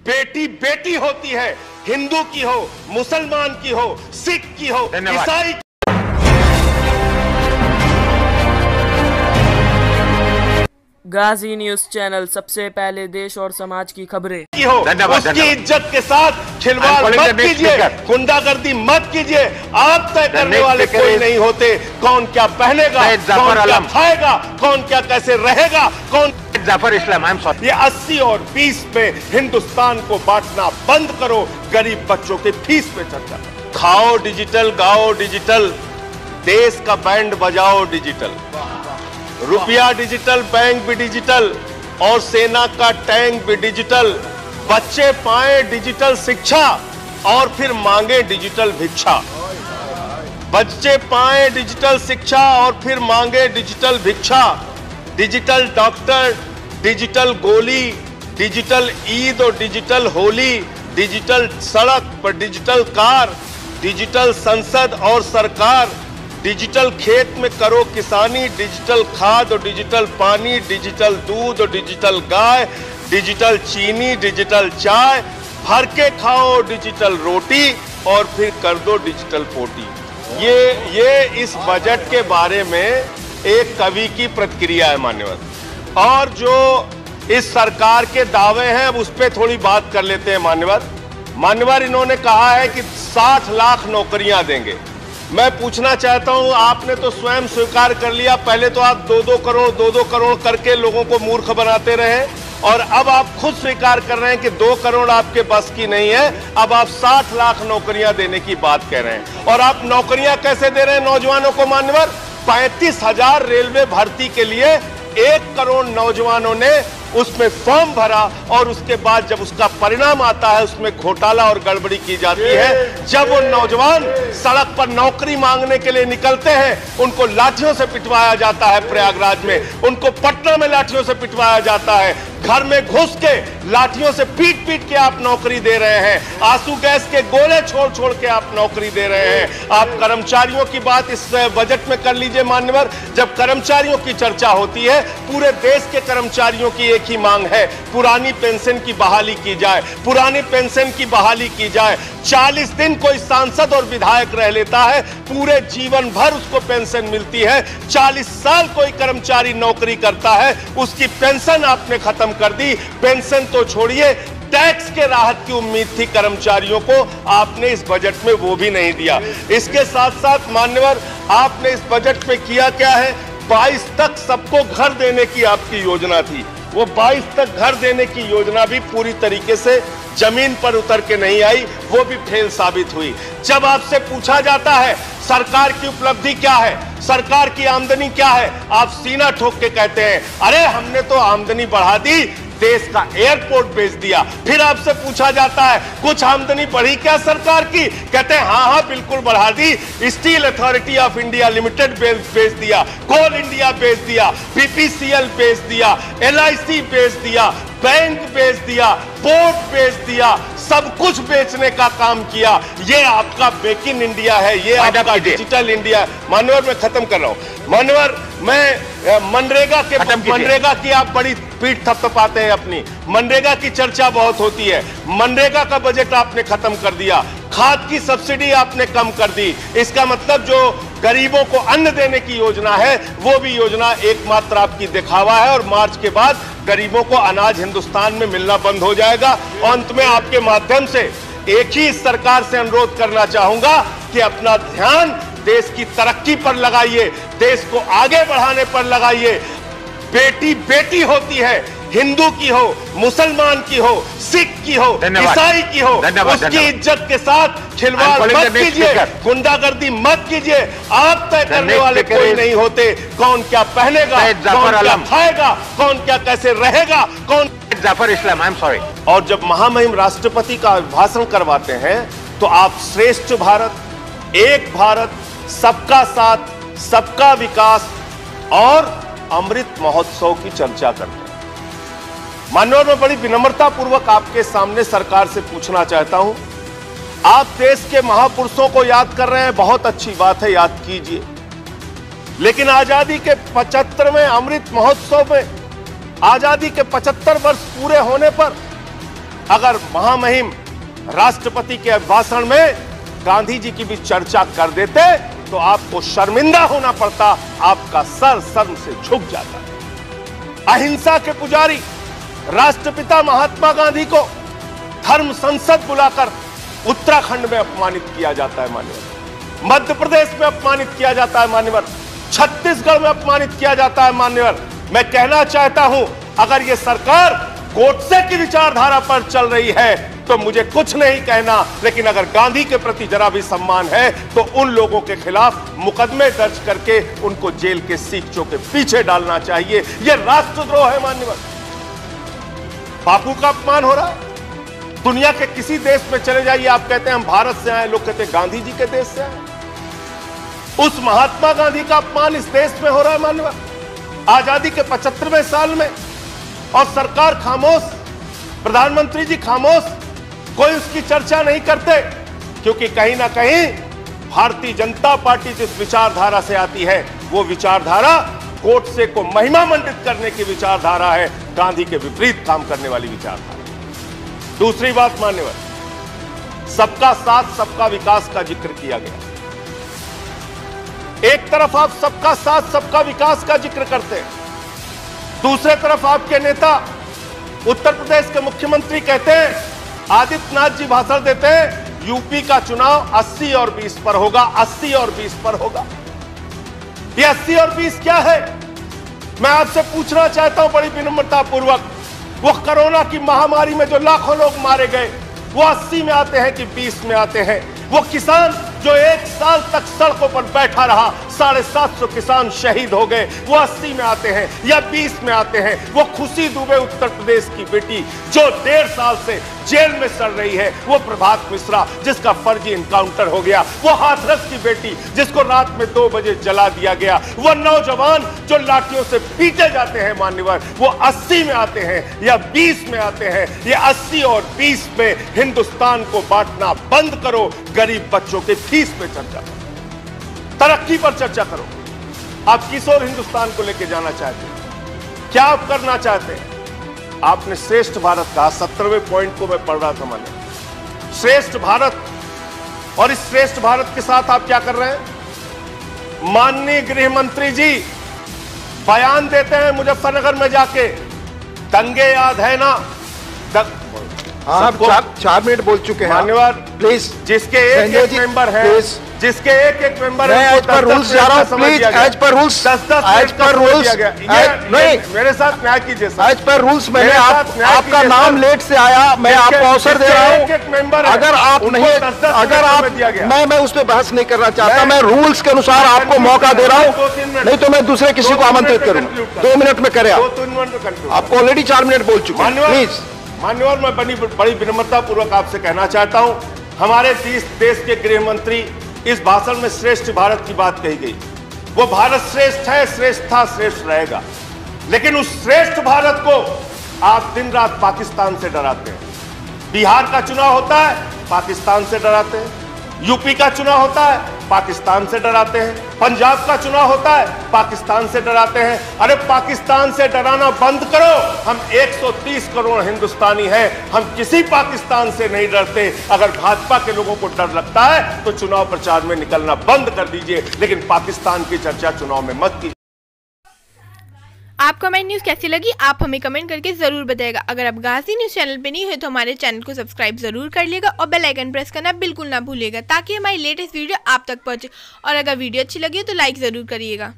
बेटी बेटी होती है, हिंदू की हो, मुसलमान की हो, सिख की हो, ईसाई। गाजी न्यूज चैनल, सबसे पहले देश और समाज की खबरें की हो, उसकी इज्जत के साथ खिलवाड़ मत कीजिए, गुंडागर्दी मत कीजिए। आप तय करने वाले कोई नहीं होते कौन क्या पहनेगा, कौन क्या खाएगा, कौन क्या कैसे रहेगा, कौन जाफर इस्लाम। ये 80 और 20 में हिंदुस्तान को बांटना बंद करो, गरीब बच्चों के फीस पे चर्चा। खाओ डिजिटल, गाओ डिजिटल, देश का बैंड बजाओ डिजिटल, रुपया डिजिटल, बैंक भी डिजिटल और सेना का टैंक भी डिजिटल। बच्चे पाए डिजिटल शिक्षा और फिर मांगे डिजिटल भिक्षा। बच्चे पाए डिजिटल शिक्षा और फिर मांगे डिजिटल भिक्षा। डिजिटल डॉक्टर, डिजिटल गोली, डिजिटल ईद और डिजिटल होली, डिजिटल सड़क पर डिजिटल कार, डिजिटल संसद और सरकार, डिजिटल खेत में करो किसानी, डिजिटल खाद और डिजिटल पानी, डिजिटल दूध और डिजिटल गाय, डिजिटल चीनी, डिजिटल चाय, भर के खाओ डिजिटल रोटी और फिर कर दो डिजिटल पोटी। ये इस बजट के बारे में एक कवि की प्रतिक्रिया है मान्यवर। और जो इस सरकार के दावे हैं अब उस पर थोड़ी बात कर लेते हैं मान्यवर। इन्होंने कहा है कि 60 लाख नौकरियां देंगे। मैं पूछना चाहता हूं, आपने तो स्वयं स्वीकार कर लिया, पहले तो आप 2-2 करोड़ करके लोगों को मूर्ख बनाते रहे और अब आप खुद स्वीकार कर रहे हैं कि 2 करोड़ आपके बस की नहीं है। अब आप 60 लाख नौकरियां देने की बात कह रहे हैं। और आप नौकरियां कैसे दे रहे हैं नौजवानों को मान्यवर? 35,000 रेलवे भर्ती के लिए 1 करोड़ नौजवानों ने उसमें फॉर्म भरा और उसके बाद जब उसका परिणाम आता है उसमें घोटाला और गड़बड़ी की जाती है। जब वो नौजवान सड़क पर नौकरी मांगने के लिए निकलते हैं उनको लाठियों से पिटवाया जाता है प्रयागराज में, उनको पटना में लाठियों से पिटवाया जाता है, घर में घुस के लाठियों से पीट पीट के आप नौकरी दे रहे हैं, आंसू गैस के गोले छोड़ छोड़ के आप नौकरी दे रहे हैं। आप कर्मचारियों की बात इस बजट में कर लीजिए मान्यवर। जब कर्मचारियों की चर्चा होती है, पूरे देश के कर्मचारियों की एक ही मांग है, पुरानी पेंशन की बहाली की जाए, पुरानी पेंशन की बहाली की जाए। 40 दिन कोई सांसद और विधायक रह लेता है, पूरे जीवन भर उसको पेंशन मिलती है। 40 साल कोई कर्मचारी नौकरी करता है, उसकी पेंशन आपने खत्म कर दी। पेंशन तो छोड़िए, टैक्स के राहत की उम्मीद थी कर्मचारियों को, आपने इस बजट में वो भी नहीं दिया। इसके साथ साथ मान्यवर आपने इस बजट में किया क्या है? 22 तक सबको घर देने की आपकी योजना थी। वो 22 तक घर देने की योजना भी पूरी तरीके से जमीन पर उतर के नहीं आई, वो भी फेल साबित हुई। जब आपसे पूछा जाता है सरकार की उपलब्धि क्या है, सरकार की आमदनी क्या है, आप सीना ठोक के कहते हैं अरे हमने तो आमदनी बढ़ा दी, देश का एयरपोर्ट बेच दिया। फिर आपसे पूछा जाता है कुछ आमदनी बढ़ी क्या सरकार की, कहते हैं हाँ बिल्कुल बढ़ा दी, steel authority of India limited बेच दिया, कोल इंडिया बेच दिया, बीपीसीएल बेच दिया, LIC बेच दिया, बैंक बेच दिया, पोर्ट बेच दिया, सब कुछ बेचने का काम किया। ये आपका मेक इन इंडिया है, ये आपका डिजिटल इंडिया है। मान्यवर मैं खत्म कर रहा हूं मान्यवर, मैं मनरेगा की आप बड़ी पीठ थपथपाते हैं अपनी। मनरेगा की चर्चा बहुत होती है, मनरेगा का बजट आपने खत्म कर दिया, खाद की सब्सिडी आपने कम कर दी। इसका मतलब जो गरीबों को अन्न देने की योजना है वो भी योजना एकमात्र आपकी दिखावा है और मार्च के बाद गरीबों को अनाज हिंदुस्तान में मिलना बंद हो जाएगा। अंत में आपके माध्यम से एक ही इस सरकार से अनुरोध करना चाहूंगा कि अपना ध्यान देश की तरक्की पर लगाइए, देश को आगे बढ़ाने पर लगाइए। बेटी बेटी होती है, हिंदू की हो, मुसलमान की हो, सिख की हो, ईसाई की हो, उसकी इज्जत के साथ खिलवाड़ मत कीजिए, गुंडागर्दी मत कीजिए। आप तय करने वाले कोई नहीं होते कौन क्या पहनेगा, कौन क्या खाएगा, कौन क्या कैसे रहेगा, कौन Jafar Islam. I am sorry. और जब महामहिम राष्ट्रपति का भाषण करवाते हैं तो आप श्रेष्ठ भारत, एक भारत, सबका साथ, सबका विकास और अमृत महोत्सव की चर्चा करते हैं। मान्यवर मैं बड़ी विनम्रता पूर्वक आपके सामने सरकार से पूछना चाहता हूं, आप देश के महापुरुषों को याद कर रहे हैं, बहुत अच्छी बात है, याद कीजिए। लेकिन आजादी के 75वें अमृत महोत्सव में, आजादी के 75 वर्ष पूरे होने पर अगर महामहिम राष्ट्रपति के भाषण में गांधी जी की भी चर्चा कर देते तो आपको शर्मिंदा होना पड़ता, आपका सर शर्म से झुक जाता। अहिंसा के पुजारी राष्ट्रपिता महात्मा गांधी को धर्म संसद बुलाकर उत्तराखंड में अपमानित किया जाता है मान्यवर, मध्य प्रदेश में अपमानित किया जाता है मान्यवर, छत्तीसगढ़ में अपमानित किया जाता है मान्यवर। मैं कहना चाहता हूं, अगर यह सरकार गोडसे की विचारधारा पर चल रही है तो मुझे कुछ नहीं कहना, लेकिन अगर गांधी के प्रति जरा भी सम्मान है तो उन लोगों के खिलाफ मुकदमे दर्ज करके उनको जेल के सीखचों के पीछे डालना चाहिए। यह राष्ट्रद्रोह है मान्यवर। बापू का अपमान हो रहा है। दुनिया के किसी देश में चले जाइए, आप कहते हैं हम भारत से आए, लोग कहते हैं गांधी जी के देश से आए। उस महात्मा गांधी का अपमान इस देश में हो रहा है मान्यवर, आजादी के 75वें साल में, और सरकार खामोश, प्रधानमंत्री जी खामोश, कोई उसकी चर्चा नहीं करते, क्योंकि कहीं ना कहीं भारतीय जनता पार्टी जिस विचारधारा से आती है वो विचारधारा गोडसे को महिमा मंडित करने की विचारधारा है, गांधी के विपरीत काम करने वाली विचारधारा। दूसरी बात मान्यवर, सबका साथ सबका विकास का जिक्र किया गया। एक तरफ आप सबका साथ सबका विकास का जिक्र करते हैं, दूसरे तरफ आपके नेता उत्तर प्रदेश के मुख्यमंत्री कहते हैं, आदित्यनाथ जी भाषण देते हैं, यूपी का चुनाव 80 और 20 पर होगा, 80 और 20 पर होगा। ये 80 और 20 क्या है? मैं आपसे पूछना चाहता हूं बड़ी विनम्रता पूर्वक, वो कोरोना की महामारी में जो लाखों लोग मारे गए वो 80 में आते हैं कि 20 में आते हैं? वो किसान जो 1 साल तक सड़कों पर बैठा रहा, 750 किसान शहीद हो गए, वो 80 में आते हैं या 20 में आते हैं? वो खुशी दुबे उत्तर प्रदेश की बेटी जो 1.5 साल से जेल में सड़ रही है, वो प्रभात मिश्रा जिसका फर्जी इनकाउंटर हो गया, वो हाथरस की बेटी जिसको रात में 2 बजे जला दिया गया, वो नौजवान जो लाठियों से पीटे जाते हैं मान्यवर, वो 80 में आते हैं या 20 में आते हैं? ये 80 और 20 में हिंदुस्तान को बांटना बंद करो। गरीब बच्चों के फीस पे चर्चा करो, तरक्की पर चर्चा करो। आप किस ओर हिंदुस्तान को लेकर जाना चाहते हैं? क्या आप करना चाहते हैं? आपने श्रेष्ठ भारत कहा, 17वें पॉइंट को मैं पढ़ रहा था मैंने, श्रेष्ठ भारत, और इस श्रेष्ठ भारत के साथ आप क्या कर रहे हैं? माननीय गृह मंत्री जी बयान देते हैं मुजफ्फरनगर में जाके, दंगे याद है ना? आप 4 मिनट बोल चुके हैं मान्यवर, प्लीज। जिसके एक मेंबर है, जिसके एक मेंबर है, एज पर रूल्स जा रहा हूं, please as per rules, as per rules नहीं, मेरे साथ न्याय कीजिए। एज पर रूल्स मैंने आपका नाम लेट से आया, मैं आपको अवसर दे रहा हूं। अगर आप नहीं, अगर आप, मैं उस पर बहस नहीं करना चाहता, मैं रूल्स के अनुसार आपको मौका दे रहा हूं, नहीं तो मैं दूसरे किसी को आमंत्रित करूंगा। 2 मिनट में करें आपको ऑलरेडी 4 मिनट बोल चुके हैं, प्लीज। मान्यवर, मैं बड़ी विनम्रता पूर्वक आपसे कहना चाहता हूं, हमारे देश के गृह मंत्री इस भाषण में श्रेष्ठ भारत की बात कही गई। वो भारत श्रेष्ठ है, श्रेष्ठ था, श्रेष्ठ रहेगा, लेकिन उस श्रेष्ठ भारत को आप दिन रात पाकिस्तान से डराते हैं। बिहार का चुनाव होता है, पाकिस्तान से डराते हैं। यूपी का चुनाव होता है, पाकिस्तान से डराते हैं। पंजाब का चुनाव होता है, पाकिस्तान से डराते हैं। अरे पाकिस्तान से डराना बंद करो। हम 130 करोड़ हिंदुस्तानी हैं, हम किसी पाकिस्तान से नहीं डरते। अगर भाजपा के लोगों को डर लगता है तो चुनाव प्रचार में निकलना बंद कर दीजिए, लेकिन पाकिस्तान की चर्चा चुनाव में मत कीजिए। आपको हमारी न्यूज़ कैसी लगी आप हमें कमेंट करके ज़रूर बताइएगा। अगर आप गाजी न्यूज़ चैनल पे नहीं हुए तो हमारे चैनल को सब्सक्राइब ज़रूर कर लिएगा और बेल आइकन प्रेस करना बिल्कुल ना भूलिएगा, ताकि हमारी लेटेस्ट वीडियो आप तक पहुंचे। और अगर वीडियो अच्छी लगी हो तो लाइक ज़रूर करिएगा।